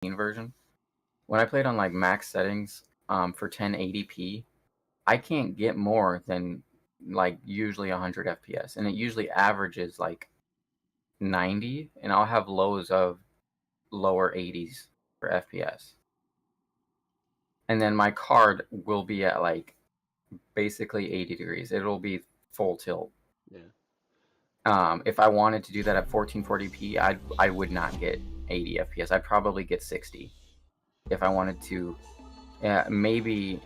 version. When I played on like max settings for 1080p, I can't get more than like usually 100 FPS, and it usually averages like 90, and I'll have lows of lower 80s for FPS. And then my card will be at like basically 80 degrees. It'll be full tilt. Yeah. If I wanted to do that at 1440p, I would not get 80 FPS. I'd probably get 60 if I wanted to. Maybe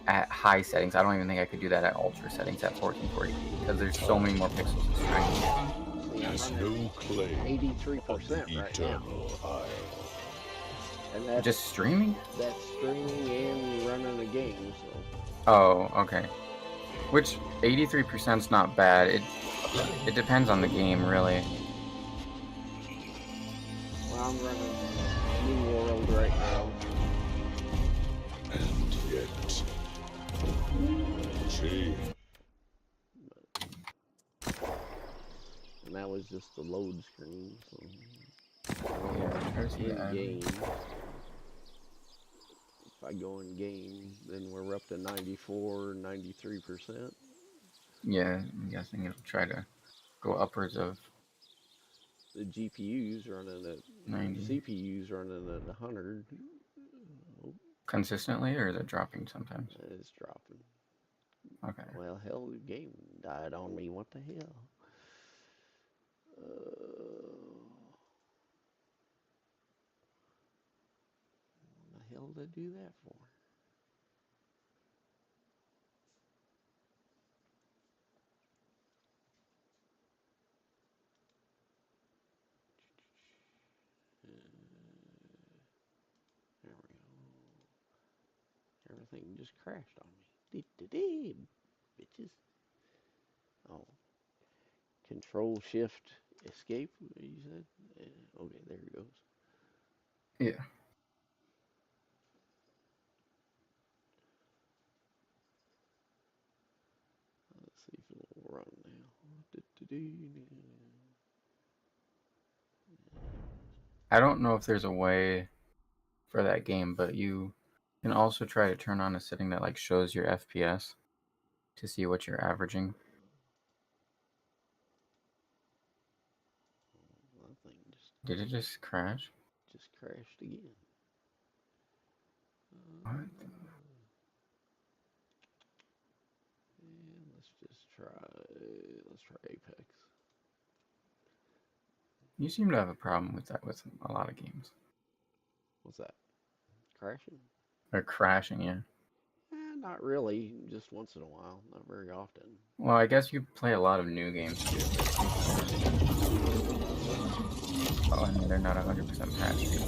at high settings. I don't even think I could do that at ultra settings at 1440p because there's so many more pixels to string. There's no claim 83% right now. And that's Just streaming? That's streaming and running a game, so. Oh, okay. Which 83% is not bad. It depends on the game, really. Well, I'm running New World right now. And yet, change. And that was just the load screen, so. Yeah, in game. If I go in game, then we're up to 94, 93%. Yeah, I'm guessing it'll try to go upwards of The GPU's running at 90. CPU's running at 100. Consistently, or is it dropping sometimes? It's dropping. Okay. Well, hell, the game died on me. What the hell? What the hell did I do that for? There we go. Everything just crashed on me. Bitches. Oh. Control Shift Escape, you said? Yeah. Okay, there it goes. Yeah. Let's see if it'll run now. I don't know if there's a way for that game, but you can also try to turn on a setting that like shows your FPS to see what you're averaging. That thing Did it just crash? just crashed again. What? And let's try Apex. You seem to have a problem with that with a lot of games. What's that? Crashing? Or crashing, yeah. Not really. Just once in a while. Not very often. Well, I guess you play a lot of new games too. Oh, and they're not 100% patched.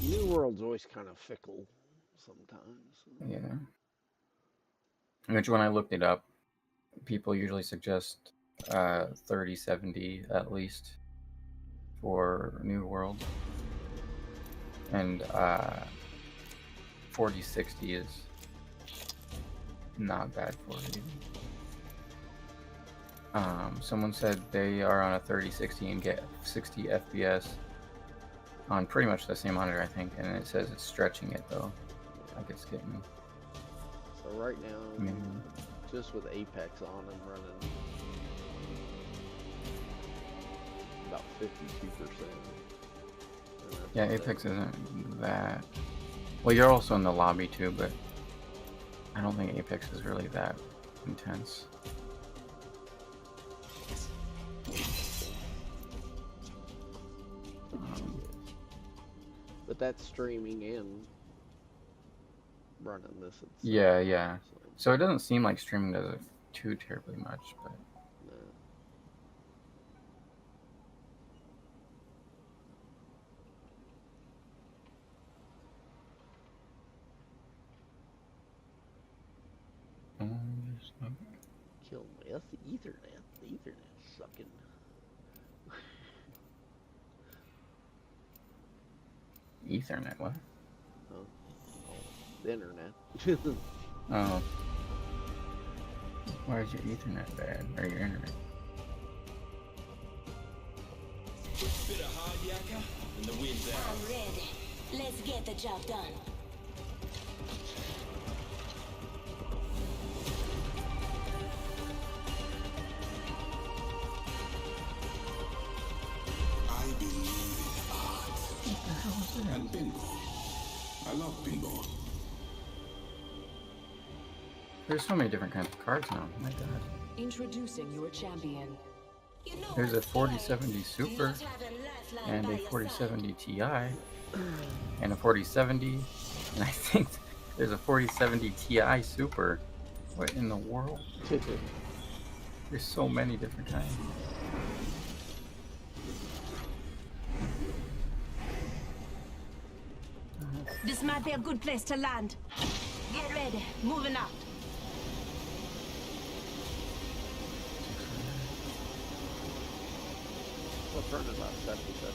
New World's always kind of fickle sometimes. Yeah. Which when I looked it up, people usually suggest 3070 at least for New World. And 4060 is not bad for it. Someone said they are on a 3060 and get 60 FPS on pretty much the same monitor, I think, and it says it's stretching it though. Like it's getting. So right now, just with Apex on, I'm running about 52%. Yeah, Apex isn't that. Well, you're also in the lobby too, but I don't think Apex is really that intense. But that's streaming and running this. Yeah, yeah. So it doesn't seem like streaming does it too terribly much, but. Kill me. That's the Ethernet. The Ethernet's sucking. Ethernet, what? Oh, the internet. Oh. Why is your Ethernet bad? Or your internet? Bit of hard yakka, and the wind's out. I'm ready. Let's get the job done. I believe in art. And pinball. I love pinball. There's so many different kinds of cards now. My God. Introducing your champion. You know There's a what's 4070 scary? Super Not having Lifeline and by a your 4070 Ti and a 4070, and I think there's a 4070 Ti Super. What in the world? There's so many different kinds. This might be a good place to land. Get ready. Moving out. What's running about 77,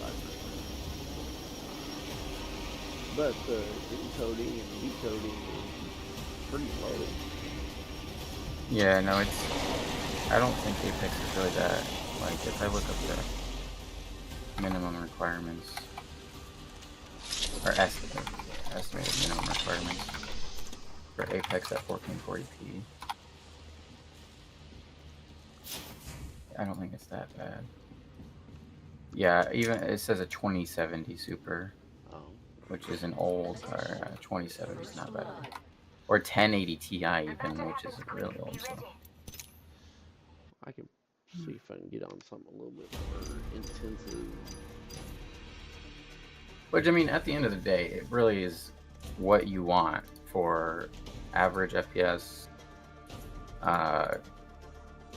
75%. But the encoding and decoding is pretty low. Yeah, no, it's. I don't think Apex is really that. Like, if I look up the minimum requirements, or estimated minimum requirements for Apex at 1440p, I don't think it's that bad. Yeah, even it says a 2070 Super, Oh, which is an old car. 2070 is not bad. Or 1080 Ti even, which is really old. So. I can see if I can get on something a little bit more intensive. Which, I mean, at the end of the day, it really is what you want for average FPS,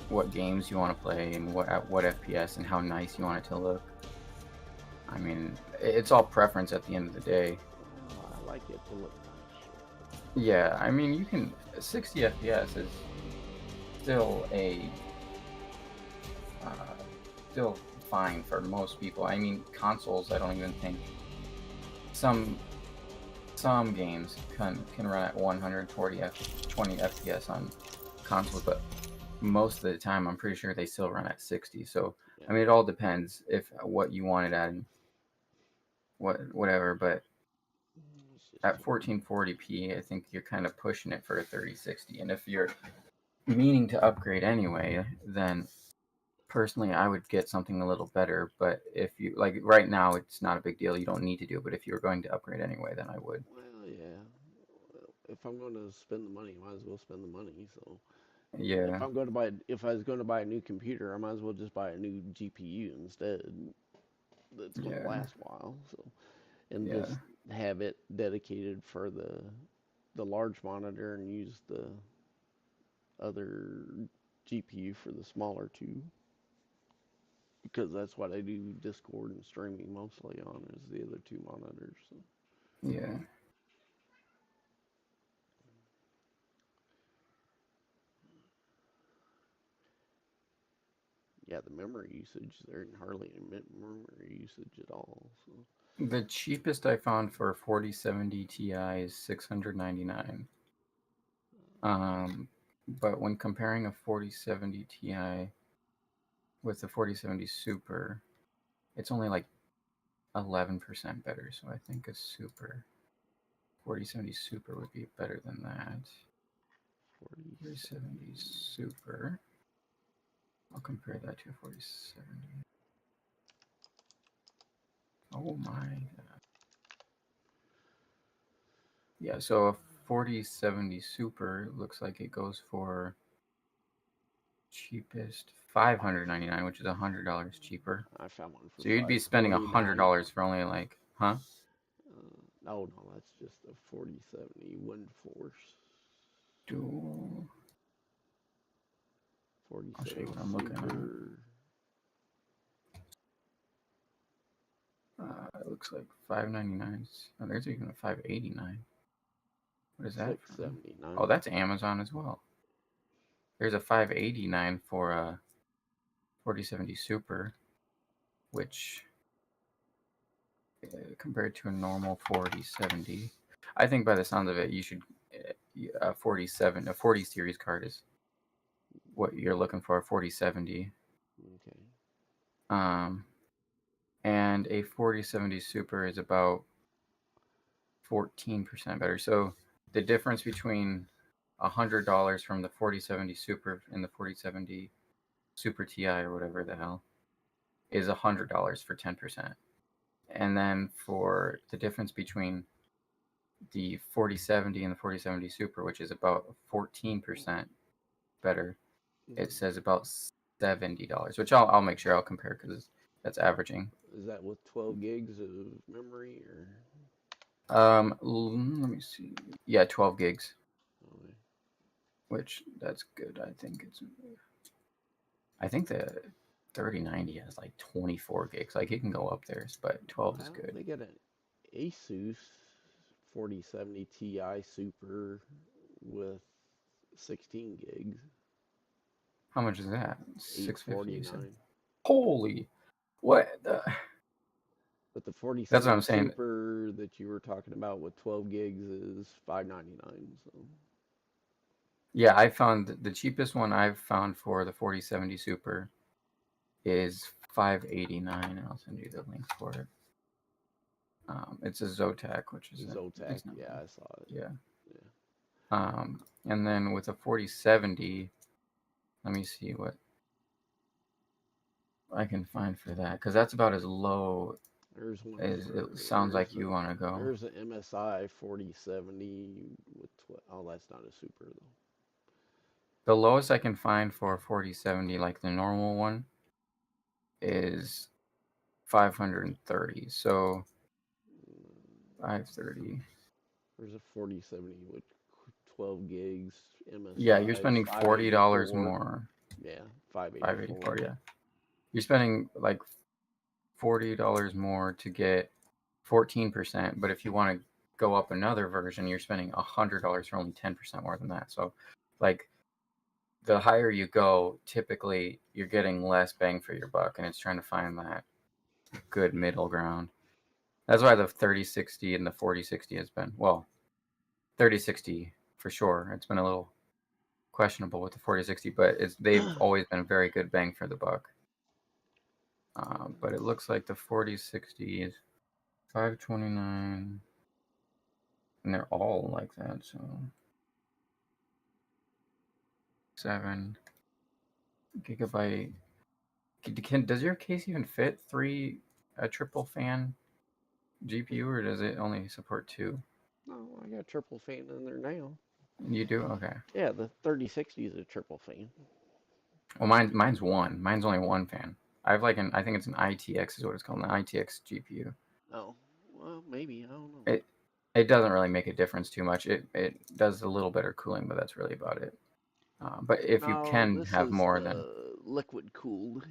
what games you want to play, and at what FPS, and how nice you want it to look. I mean, it's all preference at the end of the day. I like it to look nice. Yeah, I mean, you can 60 FPS is still still fine for most people. I mean, consoles, I don't even think some games can run at 120 FPS on consoles, but most of the time, I'm pretty sure they still run at 60. So, Yeah. I mean, it all depends if what you want it at and whatever. But at 1440p, I think you're kind of pushing it for a 3060. And if you're meaning to upgrade anyway, then personally, I would get something a little better. But if you like right now, it's not a big deal. You don't need to do it. But if you were going to upgrade anyway, then I would. Well, yeah. If I'm going to spend the money, I might as well spend the money. So Yeah. if I was going to buy a new computer, I might as well just buy a new GPU instead. That's going to Yeah. last a while. So, and Yeah. just have it dedicated for the large monitor and use the other GPU for the smaller two. Because that's what I do Discord and streaming mostly on is the other two monitors. So. Yeah. Yeah, the memory usage, there ain't hardly any memory usage at all. So. The cheapest I found for 4070 Ti is $699. But when comparing a 4070 Ti with the 4070 Super, it's only like 11% better. So I think a 4070 Super would be better than that. 4070 Super. I'll compare that to a 4070. Oh my God. Yeah, so a 4070 Super looks like it goes for cheapest $599, which is $100 cheaper. I found one for So you'd be spending $100 for only like, huh? Oh no, that's just a 4070 Wind Force. Dual. 4070 I'll show you what I'm looking at. It looks like $599. Oh, there's even a $589. What is that? $679. Oh, that's Amazon as well. There's a $589 for a 4070 Super, which compared to a normal 4070, I think by the sounds of it, you should a 40 series card is what you're looking for. A 4070. Okay. and a 4070 Super is about 14% better. So the difference between $100 from the 4070 Super and the 4070 Super Ti or whatever the hell is $100 for 10%. And then for the difference between the 4070 and the 4070 Super, which is about 14% better, it says about $70, which I'll make sure I'll compare because that's averaging. Is that with 12 gigs of memory or? Let me see. Yeah, 12 gigs, Okay. which that's good. I think the 3090 has like 24 gigs. Like it can go up there, but 12 is Well, good. they got an Asus 4070 Ti Super with 16 gigs. How much is that? 650. you said? 849. Holy, what? But the That's what 4070 I'm saying. Super that you were talking about with 12 gigs is $599. So Yeah, I found the cheapest one I've found for the 4070 Super is $589, and I'll send you the link for it. It's a Zotac, which is Zotac, it's not yeah, bad. I saw it. Yeah. Yeah. And then with a 4070, let me see what I can find for that, because that's about as low There's one. as it sounds like you want to go. There's an MSI 4070 with 12. Oh, that's not a Super though. The lowest I can find for 4070, like the normal one, is 530. So 530. There's a 4070 with 12 gigs MSI. Yeah, you're spending $40 584. more. Yeah, 584. 584. Yeah, you're spending like $40 more to get 14%. But if you want to go up another version, you're spending $100 for only 10% more than that. So, like, the higher you go, typically you're getting less bang for your buck, and it's trying to find that good middle ground. That's why the 3060 and the 4060 has been, well, 3060 for sure. It's been a little questionable with the 4060, but they've always been very good bang for the buck. But it looks like the 4060 is 529, and they're all like that. So 7 gigabyte. Does your case even fit a triple fan GPU, or does it only support 2? No, I got a triple fan in there now. You do? Okay. Yeah, the 3060 is a triple fan. Well, mine's one. Mine's only one fan. I have I think it's an ITX is what it's called, an ITX GPU. Oh, well, maybe, I don't know. It doesn't really make a difference too much. It does a little better cooling, but that's really about it. But if you can have more than liquid cooled.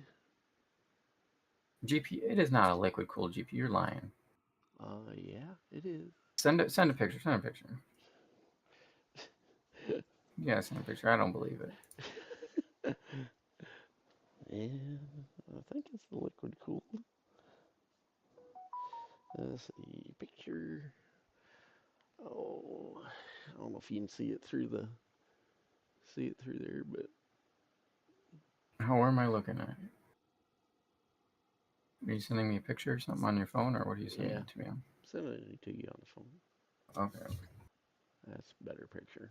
GPU, it is not a liquid cooled GPU. You're lying. Yeah, it is. Send a picture. Send a picture. Yeah, send a picture. I don't believe it. Yeah, I think it's the liquid cooled. Let's see, picture. Oh, I don't know if you can see it through there, but Where am I looking at? Are you sending me a picture or something on your phone, or what are you sending it to me on? I'm sending it to you on the phone. Okay. That's a better picture.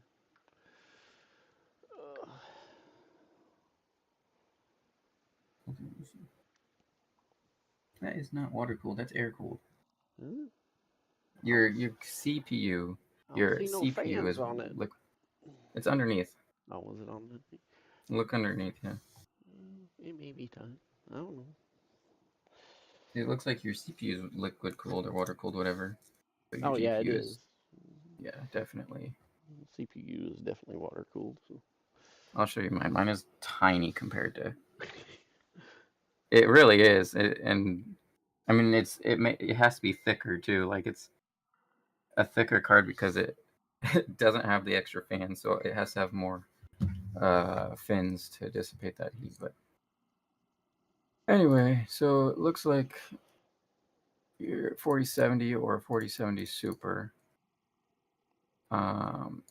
That is not water cooled. That's air cooled. Hmm? Your CPU, your see no CPU fans is on it. liquid. It's underneath. Oh, was it on the? Look underneath. Yeah. It may be time. I don't know. It looks like your CPU is liquid cooled or water cooled, whatever. But your Oh, yeah, it GPU is. Yeah, definitely. CPU is definitely water cooled. So. I'll show you mine. Mine is tiny compared to. It really is, and I mean it has to be thicker too. Like it's a thicker card because it doesn't have the extra fan, so it has to have more fins to dissipate that heat. But anyway, so it looks like your 4070 or 4070 Super. And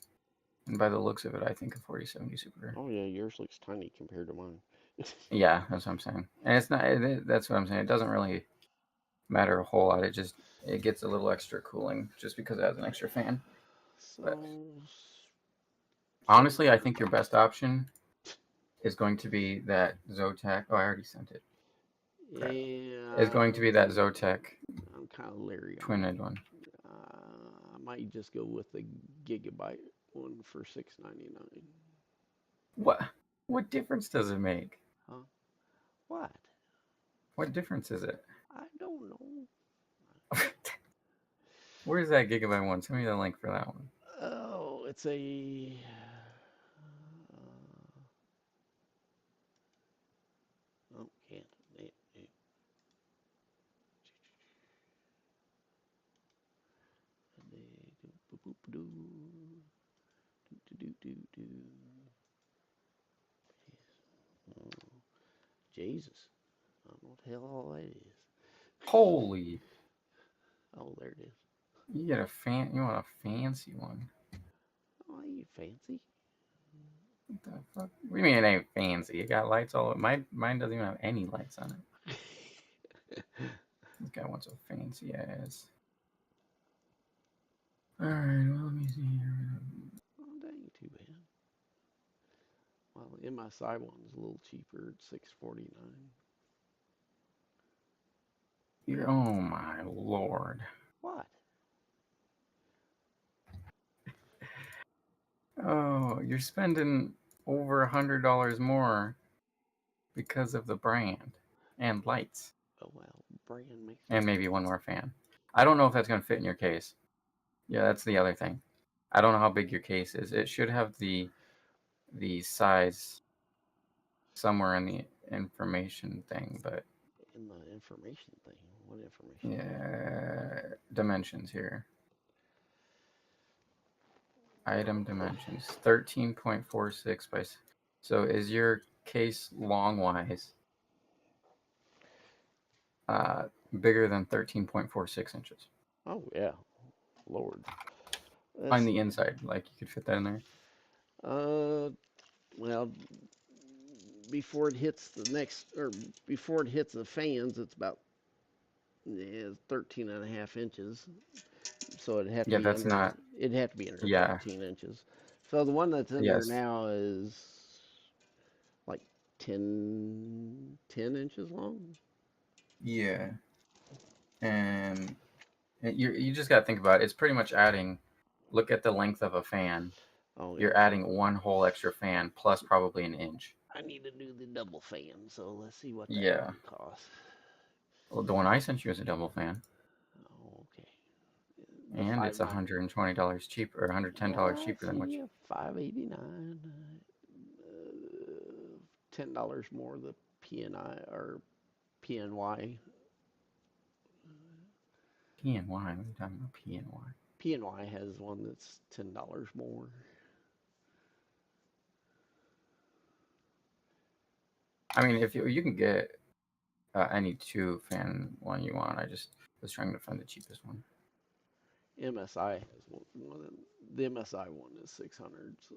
by the looks of it, I think a 4070 Super. Oh yeah, yours looks tiny compared to mine. Yeah, that's what I'm saying. And it's not. That's what I'm saying. It doesn't really matter a whole lot. It gets a little extra cooling just because it has an extra fan. But So, honestly, I think your best option is going to be that Zotac. Oh, I already sent it. Crap. yeah, It's going to be that Zotac I'm kind of leery on twin-ed it. one. I might just go with the Gigabyte one for $6.99. What? What difference does it make? Huh? What? What difference is it? I don't know. Where's that Gigabyte one? Send me the link for that one. Oh, it's a. Oh, can't. Oh, Jesus. I don't know what the hell all that is. Holy! Oh, there it is. You get a You want a fancy one? Oh, you fancy. What the fuck? What do you mean it ain't fancy? It got lights all over. Mine doesn't even have any lights on it. This guy wants a fancy ass. Alright, well, let me see here. Oh, that ain't too bad. Well, the MSI one's a little cheaper at $6.49. Oh my lord. What? Oh, you're spending over $100 more because of the brand and lights. Oh well, brand makes. And maybe one more fan. I don't know if that's going to fit in your case. Yeah, that's the other thing. I don't know how big your case is. It should have the size somewhere in the information thing, but In the information thing. What information? yeah, dimensions here. Item dimensions 13.46 by. So is your case long wise bigger than 13.46 inches Oh yeah, Lord. on the inside? Like you could fit that in there. Well, before it hits the next, or before it hits the fans, it's about 13 and a half inches. So it'd have to Yeah, be that's under. not. It'd have to be under Yeah. 13 inches. So the one that's in there Yes. now is like 10 inches long. Yeah. And you just got to think about it. It's pretty much adding. Look at the length of a fan. Oh, You're adding one whole extra fan plus probably an inch. I need to do the double fan, so let's see what that Yeah. costs. Well, the one I sent you is a double fan, Oh, okay. and it's $120 cheaper, or $110 cheaper than what you. $5.89. $10 more the PNI or PNY. PNY. What are you talking about? PNY. PNY has one that's $10 more. I mean, if you can get any two fan one you want, I just was trying to find the cheapest one. MSI has one. The MSI one is 600. So.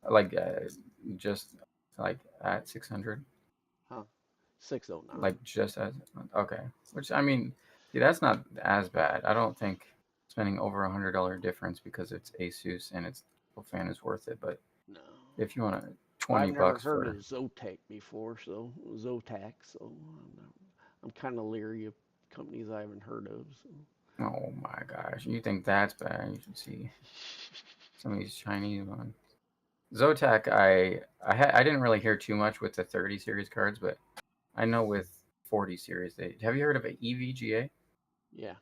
Like just like at 600. Huh? 609. Like just as okay. Which I mean, see, that's not as bad. I don't think spending over $100 difference because it's Asus and its fan is worth it. But no. if you want to. $20 I've never for. heard of Zotac before, so Zotac. So I'm kind of leery of companies I haven't heard of. So. Oh my gosh, you think that's bad? You should see some of these Chinese ones. Zotac, I didn't really hear too much with the 30 series cards, but I know with 40 series have you heard of an EVGA? Yeah.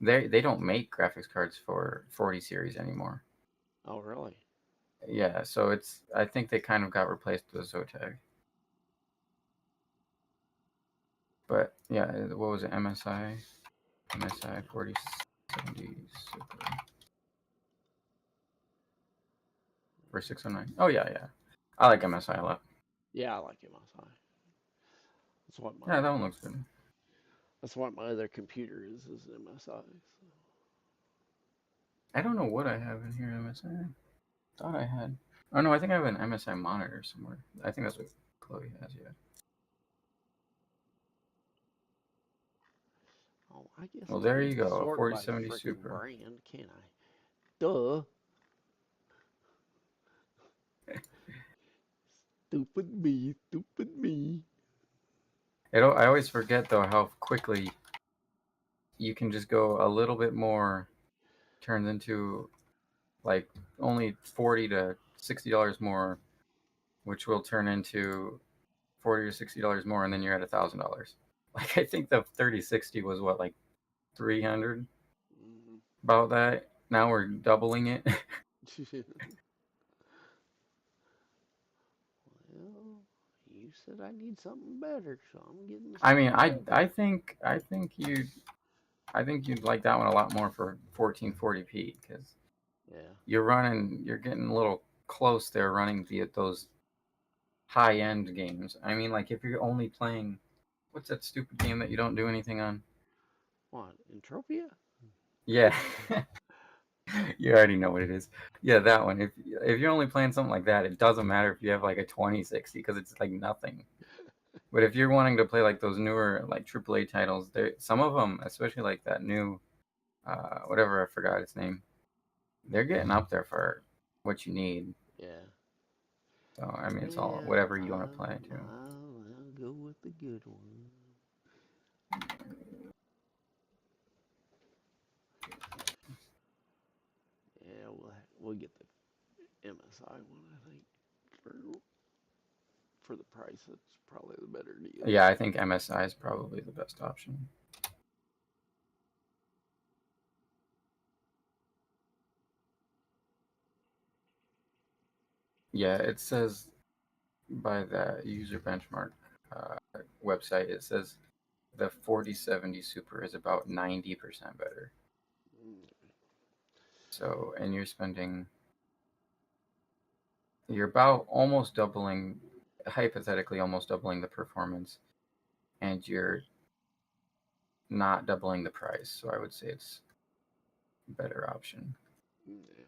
They don't make graphics cards for 40 series anymore. Oh really? Yeah, so I think they kind of got replaced with Zotac. But yeah, what was it? MSI 4070 Super for 609. Oh yeah. I like MSI a lot. Yeah, I like MSI. That's what my Yeah, that one looks good. That's what my other computer is MSI. So. I don't know what I have in here MSI. Thought I had. Oh no, I think I have an MSI monitor somewhere. I think that's what Chloe has. Yeah. Well, I guess Well, I there need you to go, sort by the 4070 frickin' Super. brand, can't I? Duh. Stupid me, stupid me. I always forget though how quickly you can just go a little bit more, turns into like only $40 to $60 more, which will turn into $40 or $60 more, and then you're at $1,000. Like I think the 3060 was what, like 300, Mhm. about that. Now we're doubling it. Well, you said I need something better, so I'm getting I mean, something better. I think you'd like that one a lot more for 1440p, because Yeah. you're getting a little close there running those high end games. I mean, like if you're only playing, what's that stupid game that you don't do anything on? What, Entropia? Yeah. You already know what it is. Yeah, that one. If you're only playing something like that, it doesn't matter if you have like a 2060, because it's like nothing. But if you're wanting to play like those newer like AAA titles, there some of them, especially like that new whatever, I forgot its name. They're getting up there for what you need. Yeah. So I mean, it's all Well, whatever you want to play too. I'll go with the good one. Yeah, we'll get the MSI one, I think, for the price. It's probably the better deal. Yeah, I think MSI is probably the best option. Yeah, it says by the user benchmark website, it says the 4070 Super is about 90% better. So, and you're about almost doubling, hypothetically, almost doubling the performance, and you're not doubling the price. So I would say it's a better option. Yeah.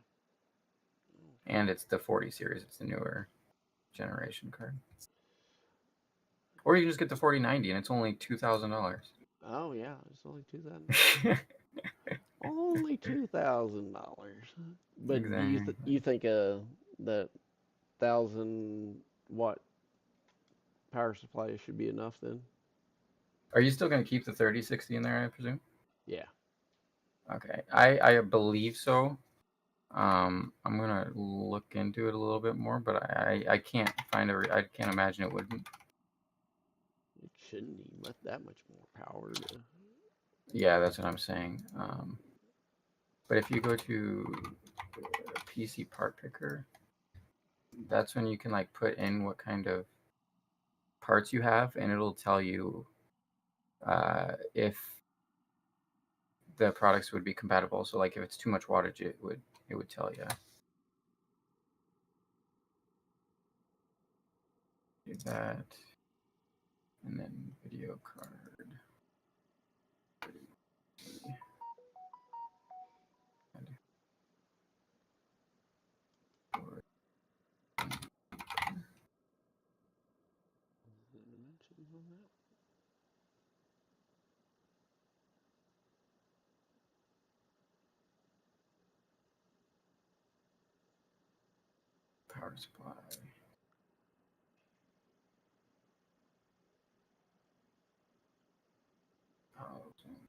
And it's the 40 series, it's the newer generation card. Or you can just get the 4090 and it's only $2,000. Oh yeah, it's only $2,000. Only $2,000. But do Exactly. you think that 1,000 watt power supply should be enough then? Are you still going to keep the 3060 in there, I presume? Yeah. Okay. I believe so. I'm gonna look into it a little bit more, but I can't I can't imagine it wouldn't. It shouldn't need that much more power to. Yeah, that's what I'm saying. But if you go to PC part picker, that's when you can like put in what kind of parts you have, and it'll tell you if the products would be compatible. So like if it's too much wattage, it would tell you. Do that, and then video card. Dimensions on that? Power supply. Housing.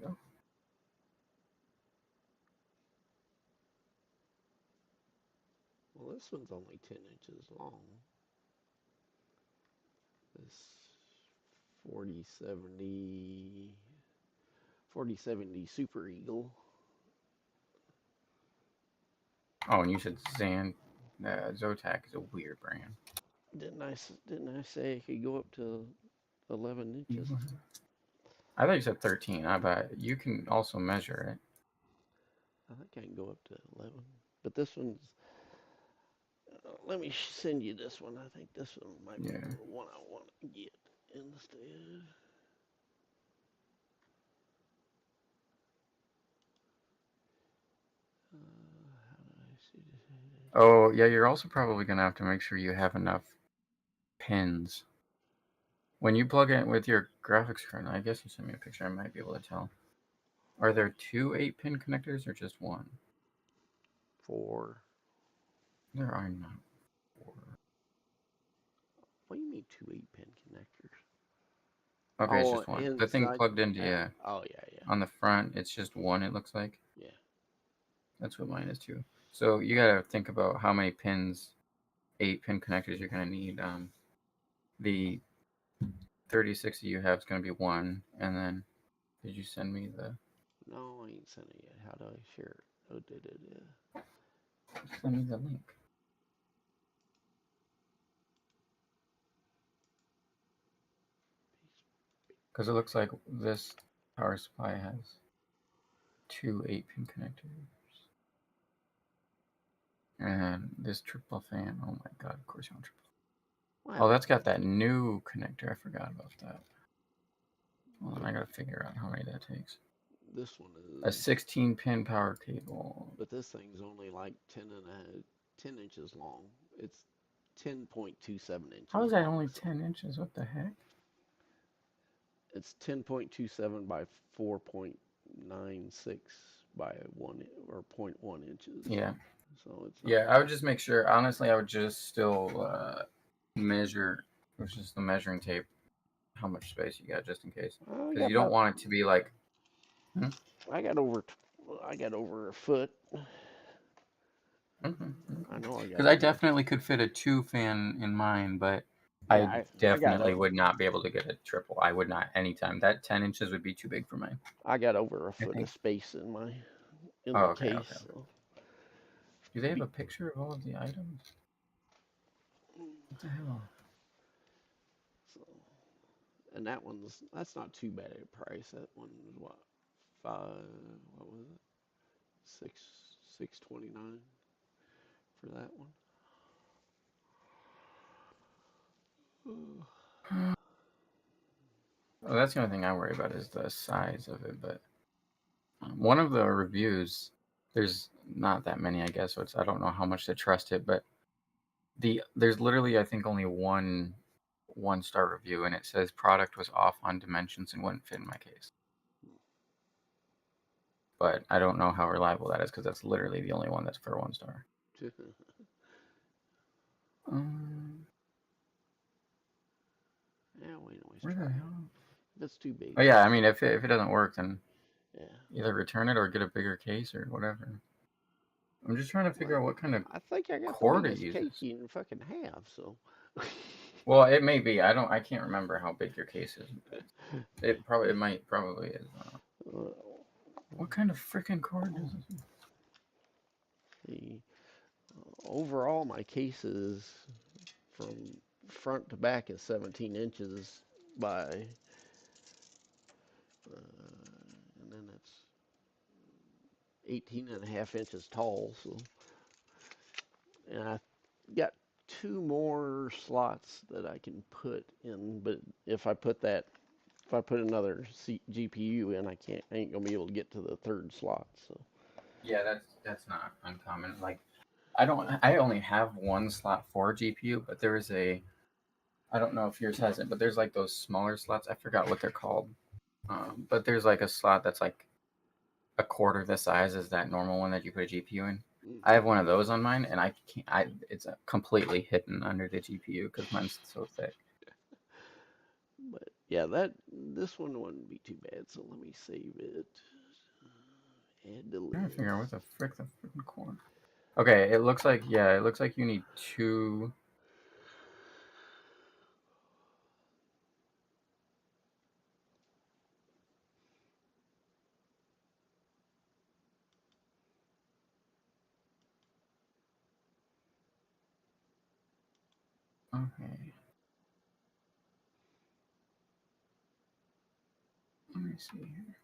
Go. Well, this one's only 10 inches long. This 4070 Super Eagle. Oh, and you said Zan. Zotac is a weird brand. Didn't I say it could go up to 11 inches? I thought you said 13. I bet you can also measure it. I think I can go up to 11. But this one's. Let me send you this one. I think this one might be Yeah. the one I want to get instead. How did I see this? Oh, yeah, you're also probably going to have to make sure you have enough pins When you plug it with your graphics card, I guess you sent me a picture. I might be able to tell. Are there 2 8-pin connectors or just one? 4. There are not 4. What do you mean 2 8-pin connectors? Okay, it's Oh, just one. The thing inside. plugged into, yeah. Oh, yeah. On the front, it's just one, it looks like. Yeah. That's what mine is too. So you gotta think about how many pins, 8-pin connectors you're gonna need. The 3060 you have is gonna be one, and then did you send me the? No, I ain't sent it yet. How do I share it? Oh, did it? Send me the link. Because it looks like this power supply has 2 8-pin connectors. And this triple fan, oh my god, of course you want triple. Wow. Oh, that's got that new connector. I forgot about that. Well, I gotta figure out how many that takes. This one A is 16-pin power cable. But this thing's only like 10 inches long. It's 10.27 inches. How is that long, only so 10 inches? What the heck? It's 10.27 by 4.96 by 0.1 inches. Yeah. So it's not, Yeah, I would just make sure. Honestly, I would just still measure, with just the measuring tape, how much space you got, just in case. I Because got you don't about, want it to be like. I got over a foot. I know I got. Because I definitely could fit a 2-fan in mine, but Yeah, I definitely would not be able to get a triple. I would not anytime. That 10 inches would be too big for mine. I got over a I foot think. of space in the Okay, case. okay. So. Do they have a picture of all of the items? What the hell? So, and that's not too bad a price. That one was what, what was it? $6.29 for that one. Well, that's the only thing I worry about is the size of it. But one of the reviews, there's not that many, I guess. So I don't know how much to trust it, but there's literally I think only one-star review, and it says product was off on dimensions and wouldn't fit in my case. But I don't know how reliable that is because that's literally the only one that's for 1 star. Yeah, we always Where try. the hell? That's too big. Oh yeah, I mean if it doesn't work, then Yeah. either return it or get a bigger case or whatever. I'm just trying to figure out what kind of I think I got cord the it biggest cake uses. you can fucking have. So. Well, it may be. I can't remember how big your case is. It probably is. What kind of freaking cord is this? The overall, my case is from front to back is 17 inches by, and then it's 18.5 inches tall. So, and I got 2 more slots that I can put in, but if I put another GPU in, I ain't gonna be able to get to the 3rd slot. So. Yeah, that's not uncommon. Like, I only have 1 slot for GPU, but there is I don't know if yours has it, but there's like those smaller slots. I forgot what they're called. But there's like a slot that's like a quarter the size as that normal one that you put a GPU in. I have one of those on mine, and it's completely hidden under the GPU because mine's so thick. But yeah, this one wouldn't be too bad. So let me save it. Add to I'm trying to list. figure out what the freaking cord. Okay, it looks like you need 2. Okay. Let me see here.